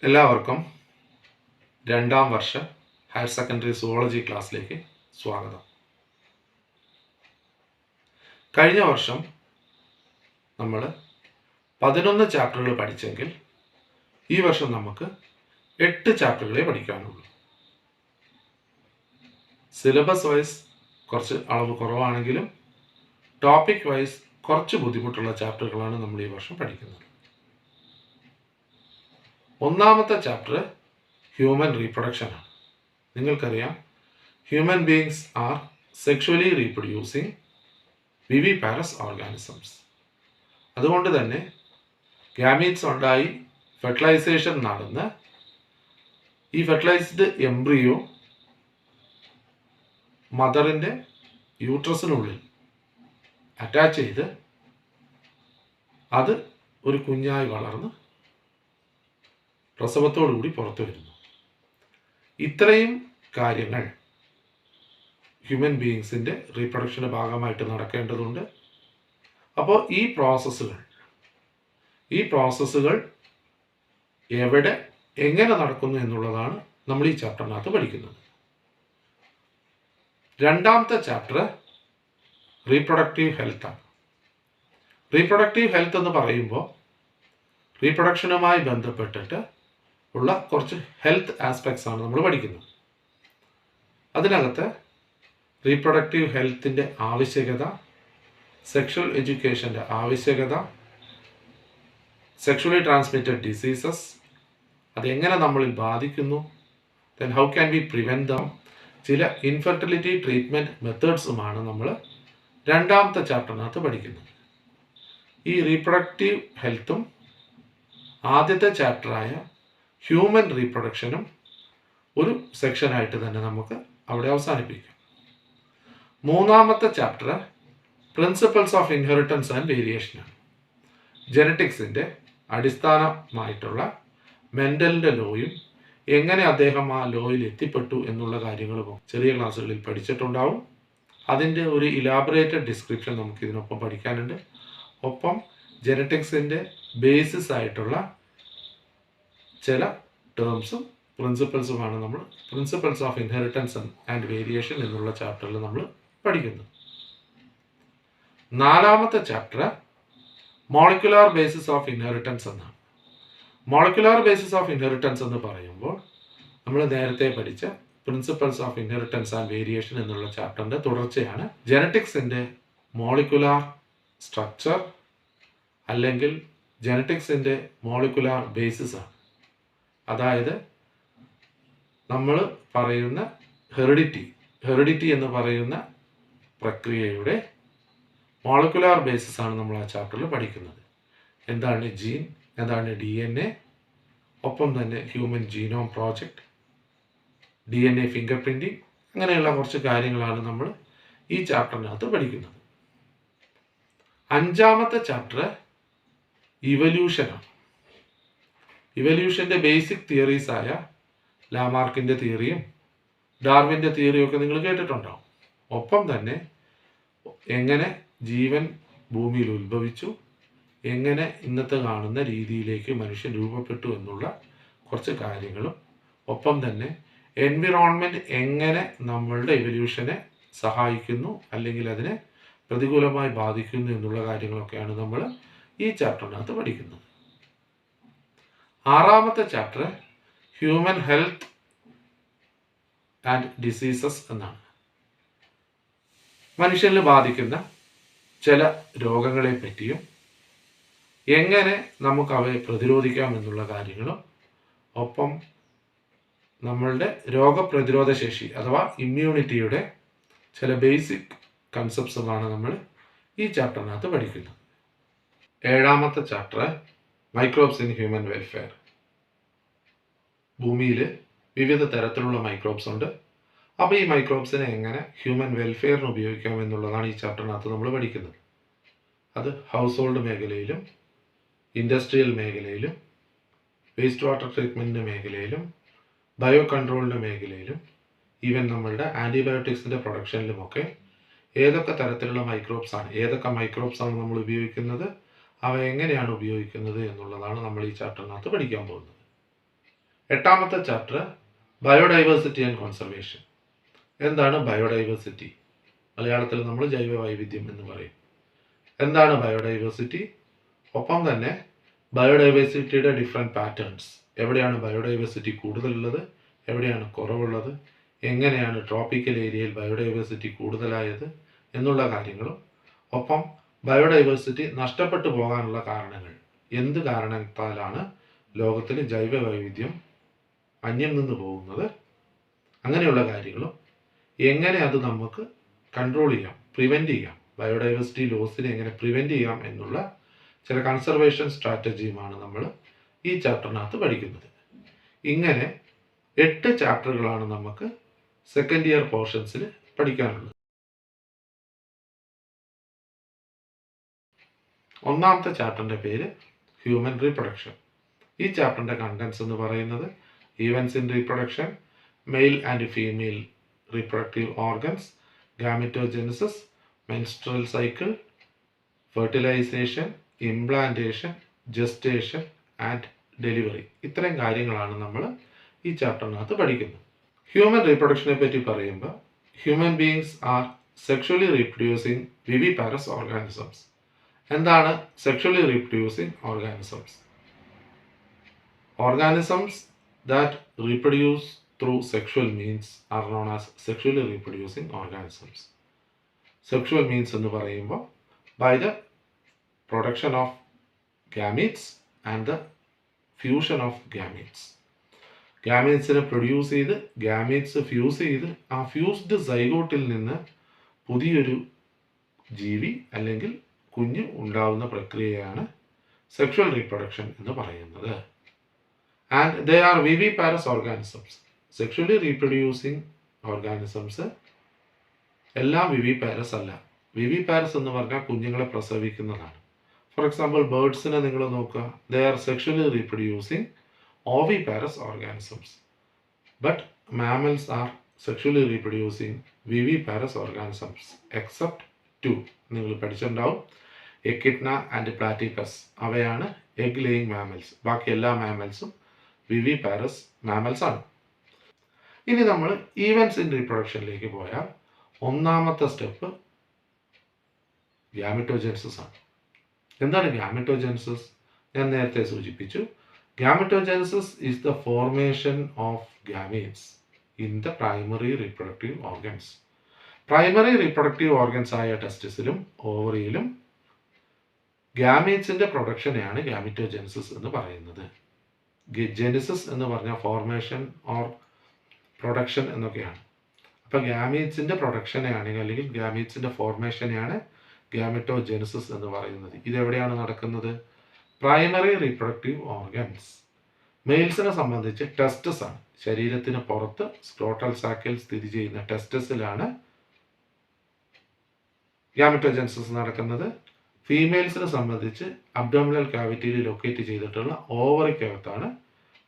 എല്ലാവർക്കും രണ്ടാം വർഷ higher secondary zoology ക്ലാസ്സിലേക്ക് സ്വാഗതം. കഴിഞ്ഞ വർഷം നമ്മൾ 11 ചാപ്റ്ററുകൾ പഠിച്ചെങ്കിൽ ഈ വർഷം നമുക്ക് 8 ചാപ്റ്ററുകളെ പഠിക്കാനുള്ളൂ. സിലബസ് വൈസ് കുറച്ച് അളവ് കുറവാണെങ്കിലും ടോപ്പിക് വൈസ് കുറച്ച് ബുദ്ധിമുട്ടുള്ള ചാപ്റ്ററുകളാണ് നമ്മൾ ഈ വർഷം പഠിക്കുന്നത്. ഒന്നാമത്തെ ചാപ്റ്റർ ഹ്യൂമൻ റീപ്രൊഡക്ഷൻ ആണ്. നിങ്ങൾക്കറിയാം, human beings are sexually reproducing viviparous organisms. അതുകൊണ്ട് തന്നെ ഗാമീറ്റ്സ് ഉണ്ടായി ഫെർട്ടിലൈസേഷൻ നടന്ന് ഈ ഫെർട്ടിലൈസ്ഡ് എംബ്രിയോ മദറിൻ്റെ യൂട്രസിനുള്ളിൽ അറ്റാച്ച് ചെയ്ത് അത് ഒരു കുഞ്ഞായി വളർന്ന് പ്രസവത്തോടുകൂടി പുറത്തു വരുന്നു. ഇത്രയും കാര്യങ്ങൾ ഹ്യൂമൻ ബീയിങ്സിൻ്റെ റീപ്രൊഡക്ഷൻ്റെ ഭാഗമായിട്ട് നടക്കേണ്ടതുണ്ട്. അപ്പോൾ ഈ പ്രോസസ്സുകൾ എവിടെ എങ്ങനെ നടക്കുന്നു എന്നുള്ളതാണ് നമ്മൾ ഈ ചാപ്റ്ററിനകത്ത് പഠിക്കുന്നത്. രണ്ടാമത്തെ ചാപ്റ്റർ റീപ്രൊഡക്റ്റീവ് ഹെൽത്ത് ആണ്. റീപ്രൊഡക്റ്റീവ് ഹെൽത്ത് എന്ന് പറയുമ്പോൾ റീപ്രൊഡക്ഷനുമായി ബന്ധപ്പെട്ടിട്ട് ഉള്ള കുറച്ച് ഹെൽത്ത് ആസ്പെക്ട്സ് ആണ് നമ്മൾ പഠിക്കുന്നത്. അതിനകത്ത് റീപ്രൊഡക്റ്റീവ് ഹെൽത്തിൻ്റെ ആവശ്യകത, സെക്ഷൽ എഡ്യൂക്കേഷൻ്റെ ആവശ്യകത, സെക്ഷുവലി ട്രാൻസ്മിറ്റഡ് ഡിസീസസ് അതെങ്ങനെ നമ്മളിൽ ബാധിക്കുന്നു, then how can be prevent dum, ചില ഇൻഫെർട്ടിലിറ്റി ട്രീറ്റ്മെൻറ്റ് മെത്തേഡ്സുമാണ് നമ്മൾ രണ്ടാമത്തെ ചാപ്റ്ററിനകത്ത് പഠിക്കുന്നത്. ഈ റീപ്രൊഡക്റ്റീവ് ഹെൽത്തും ആദ്യത്തെ ചാപ്റ്ററായ ഹ്യൂമൻ റീപ്രൊഡക്ഷനും ഒരു സെക്ഷനായിട്ട് തന്നെ നമുക്ക് അവിടെ അവസാനിപ്പിക്കാം. മൂന്നാമത്തെ chapter principles of inheritance and വേരിയേഷനാണ്. ജെനറ്റിക്സിൻ്റെ അടിസ്ഥാനമായിട്ടുള്ള മെൻഡലിൻ്റെ ലോയും എങ്ങനെ അദ്ദേഹം ആ ലോയിൽ എത്തിപ്പെട്ടു എന്നുള്ള കാര്യങ്ങളും ചെറിയ ക്ലാസ്സുകളിൽ പഠിച്ചിട്ടുണ്ടാവും. അതിൻ്റെ ഒരു ഇലാബറേറ്റഡ് ഡിസ്ക്രിപ്ഷൻ നമുക്ക് ഇതിനൊപ്പം പഠിക്കാനുണ്ട്. ഒപ്പം ജെനറ്റിക്സിൻ്റെ ബേസിസ് ആയിട്ടുള്ള ചില ടേംസും പ്രിൻസിപ്പിൾസുമാണ് നമ്മൾ principles of inheritance and variation എന്നുള്ള ചാപ്റ്ററിൽ നമ്മൾ പഠിക്കുന്നത്. നാലാമത്തെ chapter molecular basis of inheritance എന്നാണ്. മോളിക്കുലാർ ബേസിസ് ഓഫ് ഇൻഹെറിറ്റൻസ് എന്ന് പറയുമ്പോൾ നമ്മൾ നേരത്തെ പഠിച്ച principles of inheritance and variation എന്നുള്ള ചാപ്റ്ററിൻ്റെ തുടർച്ചയാണ്. ജെനറ്റിക്സിൻ്റെ മോളിക്കുലാർ സ്ട്രക്ചർ അല്ലെങ്കിൽ ജെനറ്റിക്സിൻ്റെ മോളിക്കുലാർ ബേസിസ് ആണ്. അതായത് നമ്മൾ പറയുന്ന ഹെറിഡിറ്റി എന്ന് പറയുന്ന പ്രക്രിയയുടെ മോളിക്കുലാർ ബേസിസ് ആണ് നമ്മൾ ആ ചാപ്റ്ററിൽ പഠിക്കുന്നത്. എന്താണ് ജീൻ, എന്താണ് DNA, ഒപ്പം തന്നെ human genome project, DNA finger printing, അങ്ങനെയുള്ള കുറച്ച് കാര്യങ്ങളാണ് നമ്മൾ ഈ ചാപ്റ്ററിനകത്ത് പഠിക്കുന്നത്. അഞ്ചാമത്തെ ചാപ്റ്റർ ഇവല്യൂഷനാണ്. ഇവല്യൂഷൻ്റെ ബേസിക് തിയറീസായ ലാമാർക്കിൻ്റെ തിയറിയും ഡാർവിൻ്റെ തിയറിയും ഒക്കെ നിങ്ങൾ കേട്ടിട്ടുണ്ടാവും. ഒപ്പം തന്നെ എങ്ങനെ ജീവൻ ഭൂമിയിൽ ഉത്ഭവിച്ചു, എങ്ങനെ ഇന്നത്തെ കാണുന്ന രീതിയിലേക്ക് മനുഷ്യൻ രൂപപ്പെട്ടു എന്നുള്ള കുറച്ച് കാര്യങ്ങളും, ഒപ്പം തന്നെ എൻവിറോൺമെൻറ്റ് എങ്ങനെ നമ്മളുടെ ഇവല്യൂഷനെ സഹായിക്കുന്നു അല്ലെങ്കിൽ അതിനെ പ്രതികൂലമായി ബാധിക്കുന്നു എന്നുള്ള കാര്യങ്ങളൊക്കെയാണ് നമ്മൾ ഈ ചാപ്റ്ററിനകത്ത് പഠിക്കുന്നത്. ആറാമത്തെ chapter human health and diseases എന്നാണ്. മനുഷ്യനിൽ ബാധിക്കുന്ന ചില രോഗങ്ങളെ പറ്റിയും എങ്ങനെ നമുക്ക് അവയെ പ്രതിരോധിക്കാം എന്നുള്ള കാര്യങ്ങളും, ഒപ്പം നമ്മളുടെ രോഗപ്രതിരോധ ശേഷി അഥവാ ഇമ്മ്യൂണിറ്റിയുടെ ചില ബേസിക് കൺസെപ്റ്റ്സുമാണ് നമ്മൾ ഈ ചാപ്റ്ററിനകത്ത് പഠിക്കുന്നത്. ഏഴാമത്തെ chapter microbes in human welfare. ഭൂമിയിൽ വിവിധ തരത്തിലുള്ള മൈക്രോബ്സ് ഉണ്ട്. അപ്പോൾ ഈ മൈക്രോബ്സിനെ എങ്ങനെ ഹ്യൂമൻ വെൽഫെയറിന് ഉപയോഗിക്കാം എന്നുള്ളതാണ് ഈ ചാപ്റ്ററിനകത്ത് നമ്മൾ പഠിക്കുന്നത്. അത് ഹൗസ് ഹോൾഡ് മേഖലയിലും ഇൻഡസ്ട്രിയൽ മേഖലയിലും വേസ്റ്റ് വാട്ടർ ട്രീറ്റ്മെൻറ്റിൻ്റെ മേഖലയിലും ബയോ കൺട്രോളിൻ്റെ മേഖലയിലും ഈവൻ നമ്മളുടെ ആൻറ്റിബയോട്ടിക്സിൻ്റെ പ്രൊഡക്ഷനിലുമൊക്കെ ഏതൊക്കെ തരത്തിലുള്ള ഏതൊക്കെ മൈക്രോബ്സാണ് നമ്മൾ ഉപയോഗിക്കുന്നത്, അവ എങ്ങനെയാണ് ഉപയോഗിക്കുന്നത് എന്നുള്ളതാണ് നമ്മൾ ഈ ചാപ്റ്ററിനകത്ത് പഠിക്കാൻ പോകുന്നത്. 8ാമത്തെ ചാപ്റ്റർ ബയോഡൈവേഴ്സിറ്റി ആൻഡ് കൺസർവേഷൻ. എന്താണ് ബയോഡൈവേഴ്സിറ്റി? മലയാളത്തിൽ നമ്മൾ ജൈവ വൈവിധ്യം എന്ന് പറയും. എന്താണ് ബയോഡൈവേഴ്സിറ്റി? ഒപ്പം തന്നെ ബയോഡൈവേഴ്സിറ്റിയുടെ ഡിഫറെൻറ്റ് പാറ്റേൺസ്. എവിടെയാണ് ബയോഡൈവേഴ്സിറ്റി കൂടുതലുള്ളത്, എവിടെയാണ് കുറവുള്ളത്, എങ്ങനെയാണ് ട്രോപ്പിക്കൽ ഏരിയയിൽ ബയോഡൈവേഴ്സിറ്റി കൂടുതലായത് എന്നുള്ള കാര്യങ്ങളും, ഒപ്പം ബയോഡൈവേഴ്സിറ്റി നഷ്ടപ്പെട്ടു പോകാനുള്ള കാരണങ്ങൾ, എന്ത് കാരണത്താലാണ് ലോകത്തിൽ ജൈവ വൈവിധ്യം അന്യം നിന്ന് പോകുന്നത്, അങ്ങനെയുള്ള കാര്യങ്ങളും, എങ്ങനെ അത് നമുക്ക് കൺട്രോൾ ചെയ്യാം, പ്രിവെൻറ്റ് ചെയ്യാം, ബയോഡൈവേഴ്സിറ്റി ലോസിനെ എങ്ങനെ പ്രിവെൻറ്റ് ചെയ്യാം എന്നുള്ള ചില കൺസർവേഷൻ സ്ട്രാറ്റജിയുമാണ് നമ്മൾ ഈ ചാപ്റ്ററിനകത്ത് പഠിക്കുന്നത്. ഇങ്ങനെ 8 ചാപ്റ്ററുകളാണ് നമുക്ക് സെക്കൻഡ് ഇയർ പോർഷൻസിൽ പഠിക്കാനുള്ളത്. 1ാമത്തെ ചാപ്റ്ററിൻ്റെ പേര് ഹ്യൂമൻ റീപ്രൊഡക്ഷൻ. ഈ ചാപ്റ്ററിൻ്റെ കണ്ടൻസ് എന്ന് പറയുന്നത് events in reproduction, male and female reproductive organs, gametogenesis, menstrual cycle, fertilisation, implantation, gestation and delivery. ഇത്രയും കാര്യങ്ങളാണ് നമ്മൾ ഈ ചാപ്റ്ററിനകത്ത് പഠിക്കുന്നത്. ഹ്യൂമൻ റീപ്രൊഡക്ഷനെ പറ്റി പറയുമ്പോൾ human beings are sexually reproducing viviparous organisms. എന്താണ് sexually reproducing organisms? Organisms that reproduce through sexual means are known as sexually reproducing organisms. Sexual means എന്ന് പറയുമ്പോൾ by the production of gametes and the fusion of gametes. ഗാമീറ്റ്സിനെ produce ചെയ്ത് gametes fuse ചെയ്ത് ആ fused സൈഗോട്ടിൽ നിന്ന് പുതിയൊരു ജീവി അല്ലെങ്കിൽ കുഞ്ഞ് ഉണ്ടാവുന്ന പ്രക്രിയയാണ് സെക്ഷുവൽ റീപ്രൊഡക്ഷൻ എന്ന് പറയുന്നത്. And they are viviparous organisms. Sexually reproducing organisms എല്ലാം വിവിപാരസ് അല്ല. വിവിപാരസ് എന്ന് പറഞ്ഞാൽ കുഞ്ഞുങ്ങളെ പ്രസവിക്കുന്നതാണ്. ഫോർ എക്സാമ്പിൾ ബേർഡ്സിനെ നിങ്ങൾ നോക്കുക, they are sexually reproducing oviparous organisms, but mammals are sexually reproducing viviparous organisms except 2. നിങ്ങൾ പഠിച്ചിട്ടുണ്ടാവും, എക്കിഡ്ന ആൻഡ് പ്ലാറ്റിപ്പസ്. അവയാണ് എഗ് ലേയിങ് മാമൽസ്. ബാക്കി എല്ലാ മാമൽസും വിവിപാരസ് മാമൽസ് ആണ്. ഇനി നമ്മൾ ഈവൻസ് ഇൻ റീപ്രൊഡക്ഷനിലേക്ക് പോയാൽ 1ാമത്തെ സ്റ്റെപ്പ് ഗാമിറ്റോജെൻസിസ് ആണ്. എന്താണ് ഗാമിറ്റോജെൻസിസ്? ഞാൻ നേരത്തെ സൂചിപ്പിച്ചു. Gametogenesis is the formation of gametes in the primary reproductive organs. Primary reproductive organs ആയ ടെസ്റ്റിസിലും ഓവറിയിലും ഗാമീറ്റ്സിൻ്റെ പ്രൊഡക്ഷനെയാണ് ഗാമിറ്റോജെനസിസ് എന്ന് പറയുന്നത്. ജെനിസിസ് എന്ന് പറഞ്ഞാൽ ഫോർമേഷൻ ഓർ പ്രൊഡക്ഷൻ എന്നൊക്കെയാണ്. അപ്പോൾ ഗാമീറ്റ്സിൻ്റെ പ്രൊഡക്ഷനെയാണെങ്കിൽ അല്ലെങ്കിൽ ഗാമീറ്റ്സിൻ്റെ ഫോർമേഷനെയാണ് ഗാമിറ്റോജെനസിസ് എന്ന് പറയുന്നത്. ഇതെവിടെയാണ് നടക്കുന്നത്? Primary reproductive organs. മെയിൽസിനെ സംബന്ധിച്ച് ടെസ്റ്റസ് ആണ്. ശരീരത്തിന് പുറത്ത് സ്ക്രോട്ടൽ സാക്കിൽ സ്ഥിതി ചെയ്യുന്ന ടെസ്റ്റസിലാണ് ഗാമിറ്റോജെനസിസ് നടക്കുന്നത്. ഫീമെയിൽസിനെ സംബന്ധിച്ച് അബ്ഡോമിനൽ കാവിറ്റിയിൽ ലൊക്കേറ്റ് ചെയ്തിട്ടുള്ള ഓവറിക്കകത്താണ്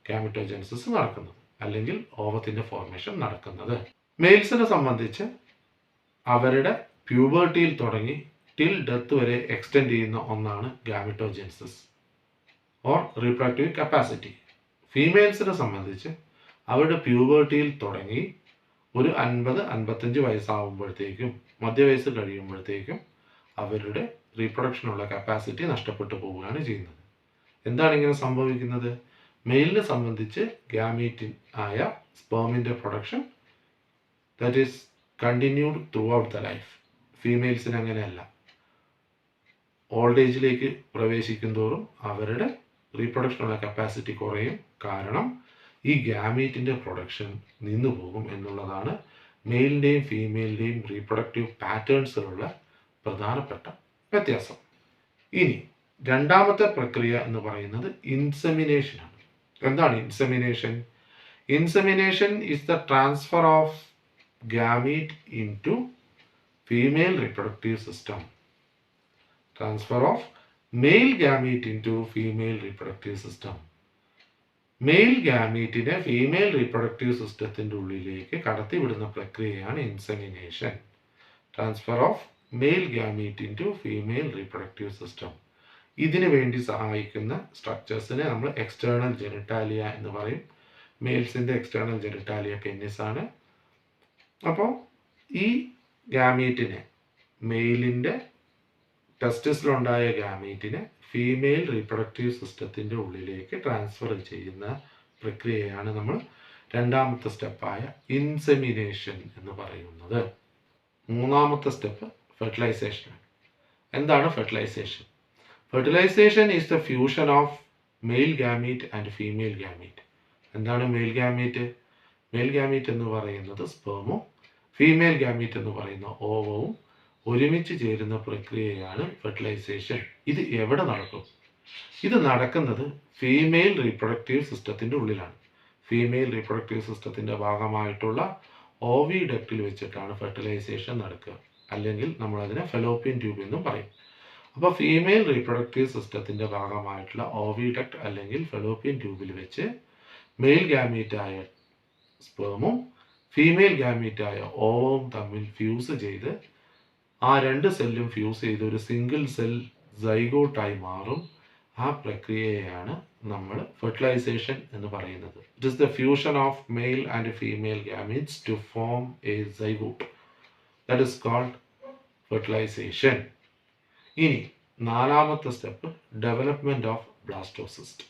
ഗാമിറ്റോജെനസിസ് നടക്കുന്നത്, അല്ലെങ്കിൽ ഓവത്തിൻ്റെ ഫോർമേഷൻ നടക്കുന്നത്. മെയിൽസിനെ സംബന്ധിച്ച് അവരുടെ പ്യൂബർട്ടിയിൽ തുടങ്ങി ടിൽ ഡെത്ത് വരെ എക്സ്റ്റെൻഡ് ചെയ്യുന്ന ഒന്നാണ് ഗാമിറ്റോജെനസിസ് ഓർ റീപ്രൊഡക്റ്റീവ് കപ്പാസിറ്റി. ഫീമെയിൽസിനെ സംബന്ധിച്ച് അവരുടെ പ്യൂബർട്ടിയിൽ തുടങ്ങി ഒരു 50-55 വയസ്സാകുമ്പോഴത്തേക്കും, മധ്യവയസ്സ് കഴിയുമ്പോഴത്തേക്കും അവരുടെ റീപ്രൊഡക്ഷനുള്ള കപ്പാസിറ്റി നഷ്ടപ്പെട്ടു പോവുകയാണ് ചെയ്യുന്നത്. എന്താണ് ഇങ്ങനെ സംഭവിക്കുന്നത്? മെയിലിനെ സംബന്ധിച്ച് ഗാമീറ്റ് ആയ സ്പേമിൻ്റെ production that is continued throughout the life. ഫീമെയിൽസിന് അങ്ങനെയല്ല. ഓൾഡ് ഏജിലേക്ക് പ്രവേശിക്കും തോറും അവരുടെ റീപ്രൊഡക്ഷനുള്ള കപ്പാസിറ്റി കുറയും. കാരണം ഈ ഗാമീറ്റിൻ്റെ പ്രൊഡക്ഷൻ നിന്നു പോകും എന്നുള്ളതാണ് മെയിലിൻ്റെയും ഫീമെയിലിൻ്റെയും റീപ്രൊഡക്റ്റീവ് പാറ്റേൺസിലുള്ള പ്രധാനപ്പെട്ട വ്യത്യാസം. ഇനി 2ാമത്തെ പ്രക്രിയ എന്ന് പറയുന്നത് ഇൻസെമിനേഷനാണ്. എന്താണ് insemination? Insemination is the transfer of gamete into female reproductive system. Transfer of male gamete into female reproductive system. Male ഗാമീറ്റിനെ ഫീമെയിൽ റീപ്രൊഡക്റ്റീവ് സിസ്റ്റത്തിൻ്റെ ഉള്ളിലേക്ക് കടത്തിവിടുന്ന പ്രക്രിയയാണ് insemination. Transfer of male gamete into female reproductive system. ഇതിനു വേണ്ടി സഹായിക്കുന്ന സ്ട്രക്ചേഴ്സിനെ നമ്മൾ എക്സ്റ്റേണൽ ജെനിറ്റാലിയ എന്ന് പറയും. മെയിൽസിൻ്റെ എക്സ്റ്റേണൽ ജെനിറ്റാലിയ പെന്നിസാണ്. അപ്പോൾ ഈ ഗാമീറ്റിനെ, മെയിലിൻ്റെ ടെസ്റ്റിസിലുണ്ടായ ഗാമീറ്റിനെ ഫീമെയിൽ റീപ്രൊഡക്റ്റീവ് സിസ്റ്റത്തിൻ്റെ ഉള്ളിലേക്ക് ട്രാൻസ്ഫർ ചെയ്യുന്ന പ്രക്രിയയാണ് നമ്മൾ രണ്ടാമത്തെ സ്റ്റെപ്പായ ഇൻസെമിനേഷൻ എന്ന് പറയുന്നത്. മൂന്നാമത്തെ സ്റ്റെപ്പ് ഫെർട്ടിലൈസേഷൻ. എന്താണ് fertilization? Fertilization is the fusion of male gamete and female gamete. എന്താണ് മെയിൽ ഗാമീറ്റ്? മെയിൽ ഗാമീറ്റ് എന്ന് പറയുന്നത് സ്പേമും ഫീമെയിൽ ഗാമീറ്റ് എന്ന് പറയുന്ന ഓവവും ഒരുമിച്ച് ചേരുന്ന പ്രക്രിയയാണ് ഫെർട്ടിലൈസേഷൻ. ഇത് എവിടെ നടക്കും? ഇത് നടക്കുന്നത് ഫീമെയിൽ റീപ്രൊഡക്റ്റീവ് സിസ്റ്റത്തിൻ്റെ ഉള്ളിലാണ്. ഫീമെയിൽ റീപ്രൊഡക്റ്റീവ് സിസ്റ്റത്തിൻ്റെ ഭാഗമായിട്ടുള്ള ഓവിഡക്റ്റിൽ വെച്ചിട്ടാണ് ഫെർട്ടിലൈസേഷൻ നടക്കുക. അല്ലെങ്കിൽ നമ്മളതിനെ ഫെലോപ്പിയൻ ട്യൂബ് എന്നും പറയും. അപ്പോൾ ഫീമെയിൽ റീപ്രൊഡക്റ്റീവ് സിസ്റ്റത്തിൻ്റെ ഭാഗമായിട്ടുള്ള ഓവിഡക്റ്റ് അല്ലെങ്കിൽ ഫെലോപ്പിയൻ ട്യൂബിൽ വെച്ച് മെയിൽ ഗാമീറ്റായ സ്പേമും ഫീമെയിൽ ഗാമീറ്റായ ഓവവും തമ്മിൽ ഫ്യൂസ് ചെയ്ത് ആ രണ്ട് സെല്ലും ഫ്യൂസ് ചെയ്ത് ഒരു സിംഗിൾ സെൽ സൈഗോട്ടായി മാറും. ആ പ്രക്രിയയാണ് നമ്മൾ ഫെർട്ടിലൈസേഷൻ എന്ന് പറയുന്നത്. It is the fusion of male and female gametes to form a zygote. That is called fertilization. ഇനി നാലാമത്തെ സ്റ്റെപ്പ് ഡെവലപ്മെൻറ്റ് ഓഫ് ബ്ലാസ്റ്റോസിസ്റ്റ്.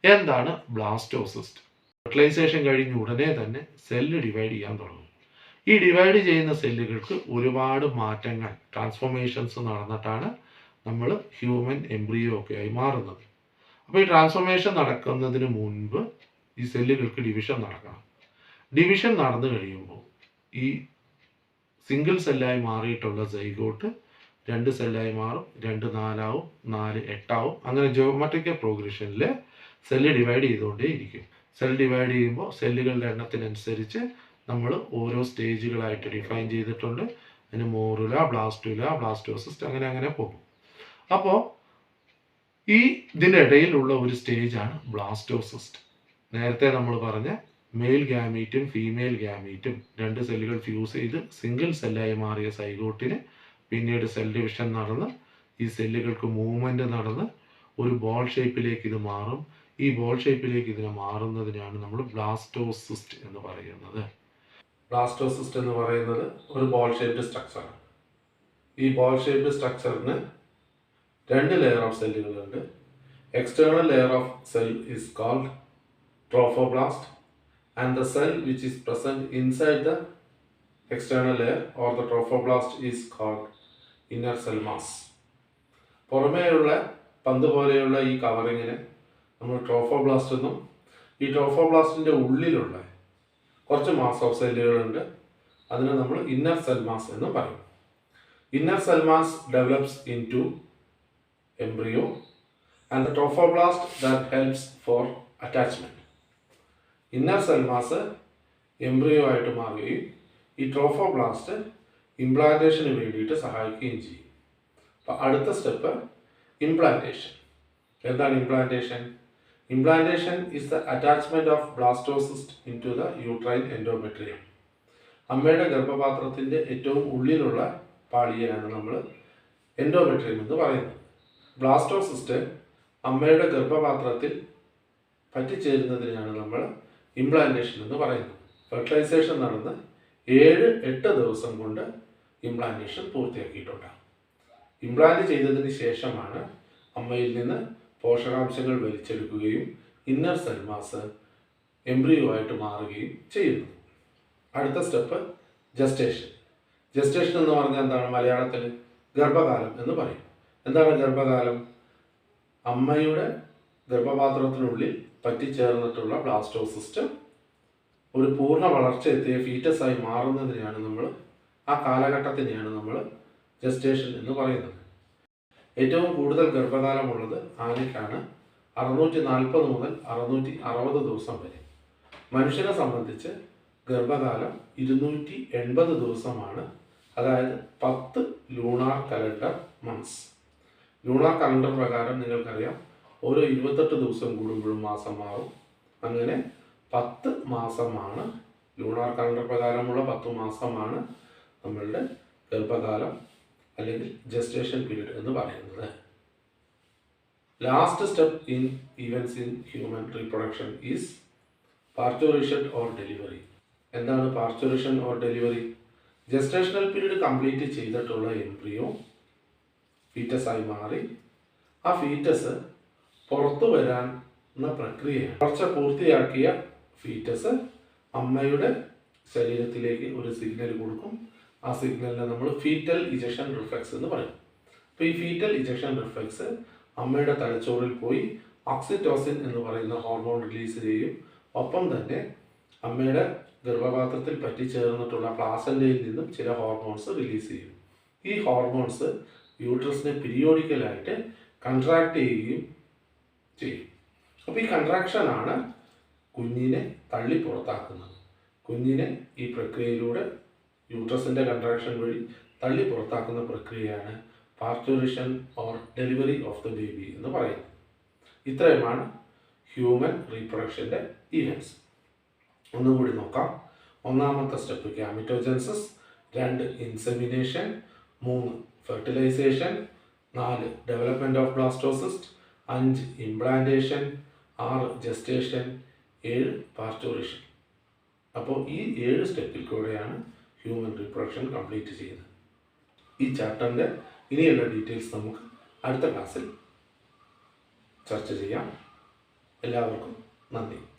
എന്താണ് ബ്ലാസ്റ്റോസിസ്റ്റ്? ഫെർട്ടിലൈസേഷൻ കഴിഞ്ഞ ഉടനെ തന്നെ സെല്ല് ഡിവൈഡ് ചെയ്യാൻ തുടങ്ങും. ഈ ഡിവൈഡ് ചെയ്യുന്ന സെല്ലുകൾക്ക് ഒരുപാട് മാറ്റങ്ങൾ, ട്രാൻസ്ഫോർമേഷൻസ് നടന്നിട്ടാണ് നമ്മൾ ഹ്യൂമൻ എംബ്രിയോ ഒക്കെ ആയി മാറുന്നത്. അപ്പോൾ ഈ ട്രാൻസ്ഫോർമേഷൻ നടക്കുന്നതിന് മുൻപ് ഈ സെല്ലുകൾക്ക് ഡിവിഷൻ നടക്കണം. ഡിവിഷൻ നടന്നു കഴിയുമ്പോൾ ഈ സിംഗിൾ സെല്ലായി മാറിയിട്ടുള്ള സൈഗോട്ട് 2 സെല്ലായി മാറും, 2 4 ആവും, 4 8 ആവും. അങ്ങനെ ജിയോമെട്രിക്കൽ പ്രോഗ്രഷനിൽ സെല്ല് ഡിവൈഡ് ചെയ്തുകൊണ്ടേ ഇരിക്കും. സെൽ ഡിവൈഡ് ചെയ്യുമ്പോൾ സെല്ലുകളുടെ എണ്ണത്തിനനുസരിച്ച് നമ്മൾ ഓരോ സ്റ്റേജുകളായിട്ട് ഡിഫൈൻ ചെയ്തിട്ടുണ്ട്. അതിന് മോറുല, ബ്ലാസ്റ്റുല, ബ്ലാസ്റ്റോസിസ്റ്റ്, അങ്ങനെ അങ്ങനെ പോകും. അപ്പോൾ ഇതിൻ്റെ ഇടയിലുള്ള ഒരു സ്റ്റേജാണ് ബ്ലാസ്റ്റോസിസ്റ്റ്. നേരത്തെ നമ്മൾ പറഞ്ഞ മെയിൽ ഗാമീറ്റും ഫീമെയിൽ ഗാമീറ്റും 2 സെല്ലുകൾ ഫ്യൂസ് ചെയ്ത് സിംഗിൾ സെല്ലായി മാറിയ സൈഗോട്ടിന് പിന്നീട് സെൽ ഡിവിഷൻ നടന്ന് ഈ സെല്ലുകൾക്ക് മൂവ്മെൻറ്റ് നടന്ന് ഒരു ബോൾ ഷേപ്പിലേക്ക് ഇത് മാറും. ഈ ബോൾ ഷേപ്പിലേക്ക് ഇതിനെ മാറുന്നതിനാണ് നമ്മൾ ബ്ലാസ്റ്റോസിസ്റ്റ് എന്ന് പറയുന്നത്. ബ്ലാസ്റ്റോസിസ്റ്റ് എന്ന് പറയുന്നത് ഒരു ബോൾ ഷേപ്ഡ് സ്ട്രക്ചറാണ്. ഈ ബോൾ ഷേപ്ഡ് സ്ട്രക്ചറിന് 2 ലെയർ ഓഫ് സെല്ലുകളുണ്ട്. External layer of cell is called trophoblast and the cell which is present inside the external layer or the trophoblast is called inner cell mass. പുറമേയുള്ള പന്ത് പോലെയുള്ള ഈ കവറിങ്ങിനെ നമ്മൾ trophoblast എന്നും, ഈ ട്രോഫോബ്ലാസ്റ്റിൻ്റെ ഉള്ളിലുള്ള കുറച്ച് മാസ് ഓഫ് സെല്ലുകളുണ്ട്, അതിനെ നമ്മൾ ഇന്നർ സെൽ മാസ് എന്ന് പറയും. Inner cell mass develops into embryo and the trophoblast that helps for attachment. Inner cell mass embryo ആയിട്ട് മാറുകയും ഈ ട്രോഫോബ്ലാസ്റ്റ് ഇംപ്ലാന്റേഷന് വേണ്ടിയിട്ട് സഹായിക്കുകയും ചെയ്യും. അപ്പോൾ അടുത്ത സ്റ്റെപ്പ് ഇംപ്ലാന്റേഷൻ. എന്താണ് implantation? Implantation is the attachment of blastocyst into the uterine endometrium. അമ്മയുടെ ഗർഭപാത്രത്തിൻ്റെ ഏറ്റവും ഉള്ളിലുള്ള പാളിയെയാണ് നമ്മൾ എൻഡോമെട്രിയം എന്ന് പറയുന്നത്. ബ്ലാസ്റ്റോസിസ്റ്റ് അമ്മയുടെ ഗർഭപാത്രത്തിൽ പറ്റിച്ചേരുന്നതിനാണ് നമ്മൾ ഇംപ്ലാന്റേഷൻ എന്ന് പറയുന്നത്. ഫെർട്ടിലൈസേഷൻ നടന്ന് 7-8 ദിവസം കൊണ്ട് ഇംപ്ലാന്റേഷൻ പൂർത്തിയാക്കിയിട്ടുണ്ടാകും. ഇംപ്ലാന്റ് ചെയ്തതിന് ശേഷമാണ് അമ്മയിൽ നിന്ന് പോഷകാംശങ്ങൾ വലിച്ചെടുക്കുകയും ഇന്നർ സെൽ മാസ് എംബ്രിയോ ആയിട്ട് മാറുകയും ചെയ്യുന്നു. അടുത്ത സ്റ്റെപ്പ് ജസ്റ്റേഷൻ. ജസ്റ്റേഷൻ എന്ന് പറഞ്ഞാൽ എന്താണ്? മലയാളത്തിൽ ഗർഭകാലം എന്ന് പറയും. എന്താണ് ഗർഭകാലം? അമ്മയുടെ ഗർഭപാത്രത്തിനുള്ളിൽ പറ്റിച്ചേർന്നിട്ടുള്ള ബ്ലാസ്റ്റോസിസ്റ്റ് ഒരു പൂർണ്ണ വളർച്ച എത്തിയ ഫീറ്റസായി മാറുന്നതിനെയാണ് നമ്മൾ, ആ കാലഘട്ടത്തിനെയാണ് നമ്മൾ ജസ്റ്റേഷൻ എന്ന് പറയുന്നത്. ഏറ്റവും കൂടുതൽ ഗർഭകാലമുള്ളത് ആനയ്ക്കാണ്. 640 മുതൽ 660 ദിവസം വരെ. മനുഷ്യനെ സംബന്ധിച്ച് ഗർഭകാലം 280 ദിവസമാണ്. അതായത് 10 lunar calendar months. Lunar calendar പ്രകാരം നിങ്ങൾക്കറിയാം ഓരോ 28 ദിവസം കൂടുമ്പോഴും മാസം മാറും. അങ്ങനെ 10 മാസമാണ് ലൂണാർ കലണ്ടർ പ്രകാരമുള്ള 10 മാസമാണ് നമ്മളുടെ ഗർഭകാലം അല്ലെങ്കിൽ ജസ്റ്റേഷൻ പീരീഡ് എന്ന് പറയുന്നത്. Last step in events in human reproduction is parturition or delivery. എന്താണ് parturition or delivery? Gestational period complete ചെയ്തിട്ടുള്ള എംബ്രിയോ ഫീറ്റസായി മാറി ആ ഫീറ്റസ് പുറത്തു വരാനുള്ള പ്രക്രിയയാണ്. വളർച്ച പൂർത്തിയാക്കിയ ഫീറ്റസ് അമ്മയുടെ ശരീരത്തിലേക്ക് ഒരു സിഗ്നൽ കൊടുക്കും. ആ സിഗ്നലിനെ നമ്മൾ ഫീറ്റൽ ഇജക്ഷൻ റിഫ്ലെക്സ് എന്ന് പറയും. അപ്പോൾ ഈ ഫീറ്റൽ ഇജക്ഷൻ റിഫ്ലെക്സ് അമ്മയുടെ തലച്ചോറിൽ പോയി ഓക്സിറ്റോസിൻ എന്ന് പറയുന്ന ഹോർമോൺ റിലീസ് ചെയ്യും. ഒപ്പം തന്നെ അമ്മയുടെ ഗർഭപാത്രത്തിൽ പറ്റിച്ചേർന്നിട്ടുള്ള പ്ലാസന്റയിൽ നിന്നും ചില ഹോർമോൺസ് റിലീസ് ചെയ്യും. ഈ ഹോർമോൺസ് യൂട്രസിനെ പീരിയോഡിക്കലായിട്ട് കൺട്രാക്ട് ചെയ്യുകയും ചെയ്യും. അപ്പോൾ ഈ കൺട്രാക്ഷനാണ് കുഞ്ഞിനെ തള്ളി പുറത്താക്കുന്നത്. കുഞ്ഞിനെ ഈ പ്രക്രിയയിലൂടെ യൂട്രസിൻ്റെ കൺട്രാക്ഷൻ വഴി തള്ളി പുറത്താക്കുന്ന പ്രക്രിയയാണ് parturition or delivery of the baby എന്ന് പറയുന്നത്. ഇത്രയുമാണ് ഹ്യൂമൻ റീപ്രൊഡക്ഷൻ്റെ ഇവൻറ്റ്സ്. ഒന്നും കൂടി നോക്കാം. ഒന്നാമത്തെ step gametogenesis, 2 insemination, 3 fertilisation, 4 development of blastocyst, 5 implantation, 6 gestation, 7 parturition. അപ്പോൾ ഈ 7 സ്റ്റെപ്പിൽ കൂടെയാണ് ഹ്യൂമൻ റീപ്രൊഡക്ഷൻ കംപ്ലീറ്റ് ചെയ്യുന്നത്. ഈ ചാപ്റ്ററിൻ്റെ ഇനിയുള്ള ഡീറ്റെയിൽസ് നമുക്ക് അടുത്ത ക്ലാസ്സിൽ ചർച്ച ചെയ്യാം. എല്ലാവർക്കും നന്ദി.